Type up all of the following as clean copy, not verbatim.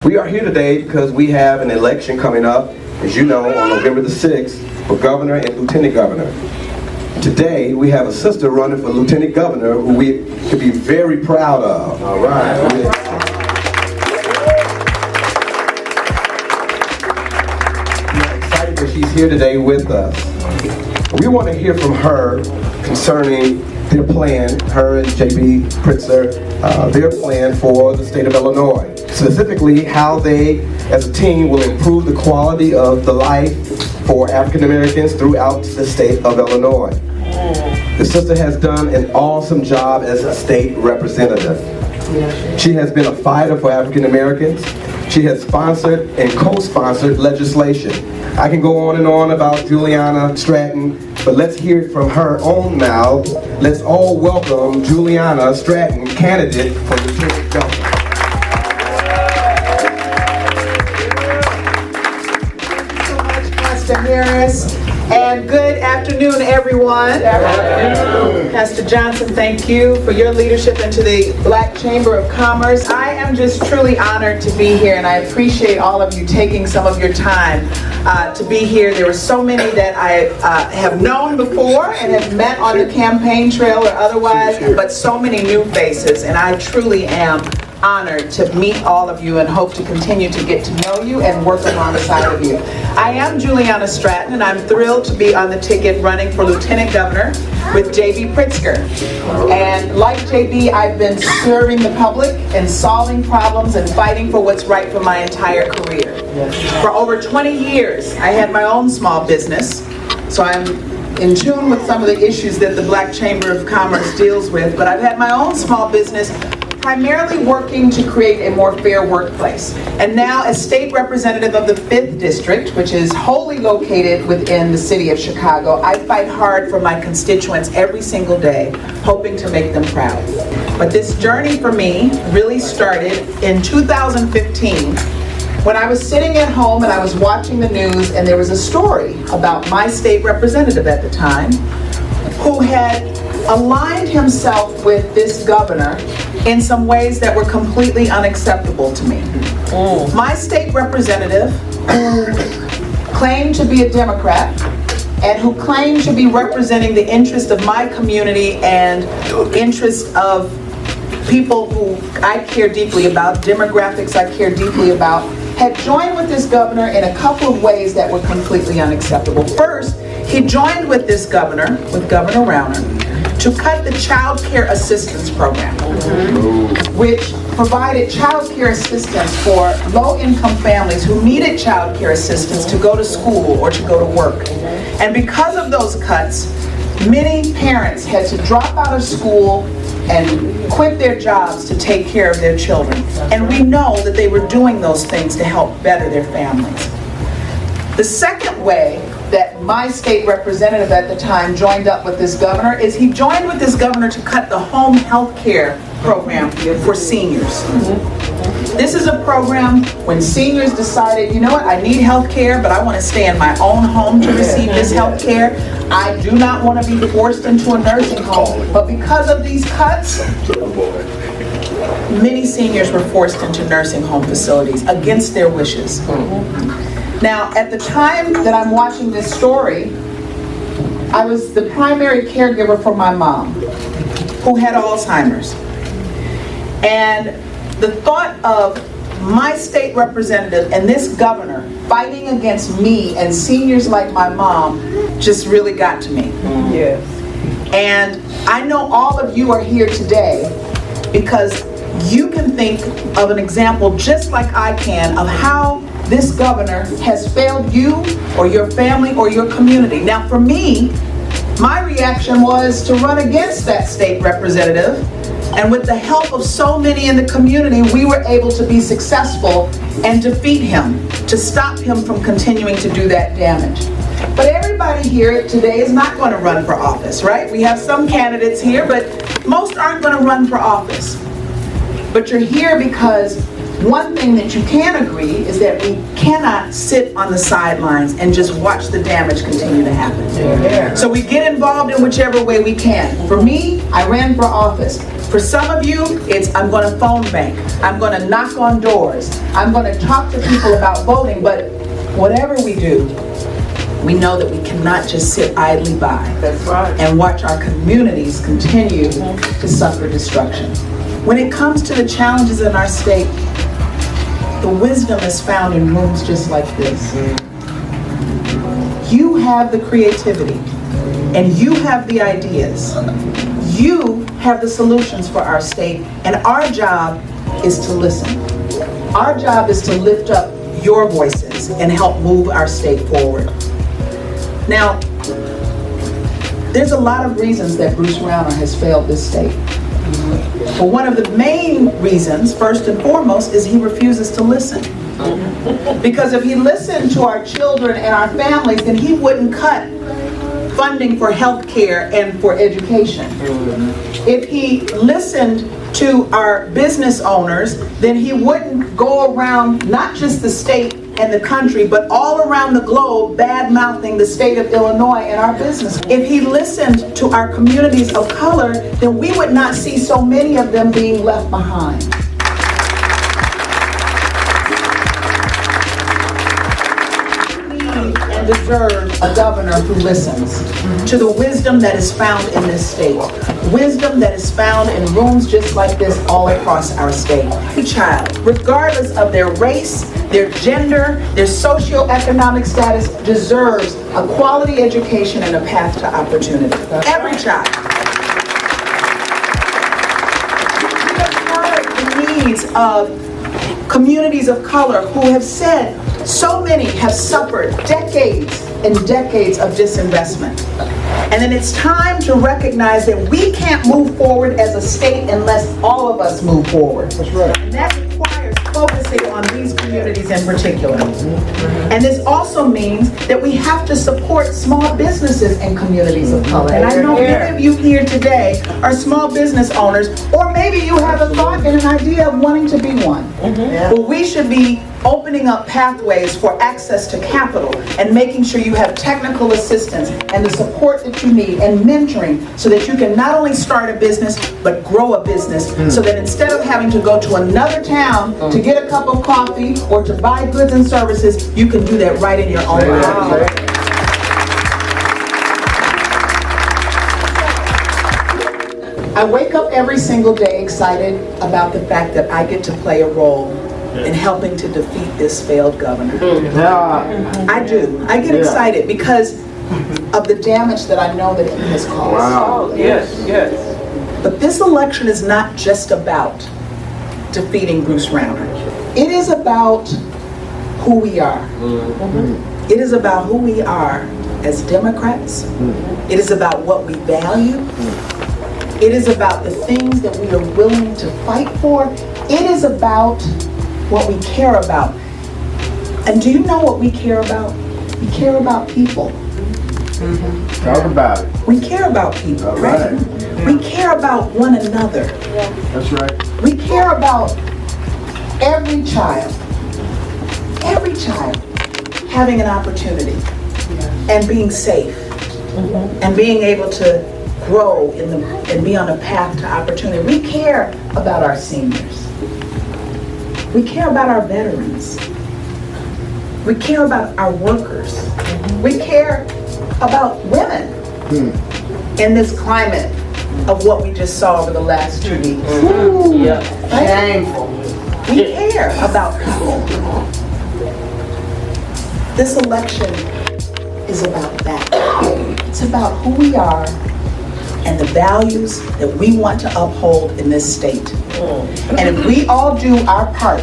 We are here today because we have an election coming up, as you know, on November the 6th, for governor and lieutenant governor. Today, we have a sister running for lieutenant governor who we could be very proud of. All right. We're excited that she's here today with us. We want to hear from her concerning their plan, her and J.B. Pritzker, their plan for the state of Illinois. Specifically, how they, as a team, will improve the quality of the life for African Americans throughout the state of Illinois. The sister has done an awesome job as a state representative. She has been a fighter for African Americans. She has sponsored and co-sponsored legislation. I can go on and on about Juliana Stratton, but let's hear it from her own mouth. Let's all welcome Juliana Stratton, candidate for lieutenant governor. Pastor Harris, and good afternoon, everyone. Pastor Johnson, thank you for your leadership into the Black Chamber of Commerce. I am just truly honored to be here, and I appreciate all of you taking some of your time to be here. There were so many that I have known before and have met on the campaign trail or otherwise, but so many new faces, and I truly am honored to meet all of you and hope to continue to get to know you and work alongside of you. I am Juliana Stratton, and I'm thrilled to be on the ticket running for Lieutenant Governor with J.B. Pritzker. And like J.B., I've been serving the public and solving problems and fighting for what's right for my entire career. For over 20 years, I had my own small business, so I'm in tune with some of the issues that the Black Chamber of Commerce deals with, but I've had my own small business primarily working to create a more fair workplace. And now, as state representative of the 5th District, which is wholly located within the city of Chicago, I fight hard for my constituents every single day, hoping to make them proud. But this journey for me really started in 2015, when I was sitting at home and I was watching the news, and there was a story about my state representative at the time, who had aligned himself with this governor in some ways that were completely unacceptable to me. My state representative, who claimed to be a Democrat and who claimed to be representing the interest of my community and interest of people who I care deeply about, demographics I care deeply about, had joined with this governor in a couple of ways that were completely unacceptable. First, he joined with this governor, with Governor Rauner, to cut the child care assistance program, which provided child care assistance for low-income families who needed child care assistance to go to school or to go to work. And because of those cuts, many parents had to drop out of school and quit their jobs to take care of their children. And we know that they were doing those things to help better their families. The second way that my state representative at the time joined up with this governor is he joined with this governor to cut the home health care program for seniors. This is a program when seniors decided, you know what, I need health care, but I want to stay in my own home to receive this health care. I do not want to be forced into a nursing home. But because of these cuts, many seniors were forced into nursing home facilities against their wishes. Now, at the time that I'm watching this story, I was the primary caregiver for my mom, who had Alzheimer's. And the thought of my state representative and this governor fighting against me and seniors like my mom just really got to me. Yes. And I know all of you are here today because you can think of an example just like I can of how this governor has failed you or your family or your community. Now for me, my reaction was to run against that state representative, and with the help of so many in the community, we were able to be successful and defeat him, to stop him from continuing to do that damage. But everybody here today is not going to run for office, right? We have some candidates here, but most aren't going to run for office. But you're here because one thing that you can agree is that we cannot sit on the sidelines and just watch the damage continue to happen. So we get involved in whichever way we can. For me, I ran for office. For some of you, it's I'm going to phone bank. I'm going to knock on doors. I'm going to talk to people about voting. But whatever we do, we know that we cannot just sit idly by and watch our communities continue to suffer destruction. When it comes to the challenges in our state, the wisdom is found in rooms just like this. You have the creativity and you have the ideas. You have the solutions for our state, and our job is to listen. Our job is to lift up your voices and help move our state forward. Now, there's a lot of reasons that Bruce Rauner has failed this state. But one of the main reasons, first and foremost, is he refuses to listen. Because if he listened to our children and our families, then he wouldn't cut funding for health care and for education. If he listened to our business owners, then he wouldn't go around not just the state and the country, but all around the globe bad-mouthing the state of Illinois and our business. If he listened to our communities of color, then we would not see so many of them being left behind. And deserve a governor who listens to the wisdom that is found in this state. Wisdom that is found in rooms just like this all across our state. Every child, regardless of their race, their gender, their socioeconomic status, deserves a quality education and a path to opportunity. Every child. We have heard the needs of communities of color who have said so many have suffered decades and decades of disinvestment. And then it's time to recognize that we can't move forward as a state unless all of us move forward. That's right. And that requires focusing on these communities in particular. And this also means that we have to support small businesses and communities of color. And I know many of you here today are small business owners, or maybe you have a thought and an idea of wanting to be one. Well, we should be opening up pathways for access to capital and making sure you have technical assistance and the support that you need and mentoring so that you can not only start a business but grow a business so that instead of having to go to another town to get a cup of coffee or to buy goods and services, you can do that right in your own area. I wake up every single day excited about the fact that I get to play a role in helping to defeat this failed governor. I do. I get excited because of the damage that I know that he has caused. Wow. Yes. But this election is not just about defeating Bruce Rauner. It is about who we are. It is about who we are as Democrats. It is about what we value. It is about the things that we are willing to fight for. It is about what we care about. And do you know what we care about? We care about people. Talk about it. We care about people, right? We care about one another. That's right. We care about every child having an opportunity and being safe and being able to grow and be on a path to opportunity. We care about our seniors. We care about our veterans. We care about our workers. We care about women in this climate of what we just saw over the last 2 weeks. Right? Shameful. We care about people. This election is about that. It's about who we are and the values that we want to uphold in this state. And if we all do our part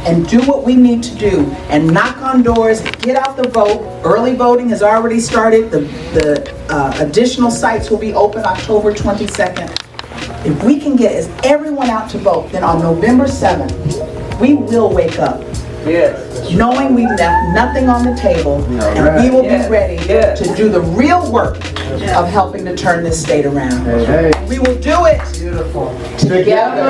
and do what we need to do and knock on doors, get out the vote. Early voting has already started. The additional sites will be open October 22nd. If we can get everyone out to vote, then on November 7th, we will wake up. Knowing we've left nothing on the table, and we will be ready to do the real work of helping to turn this state around. We will do it together.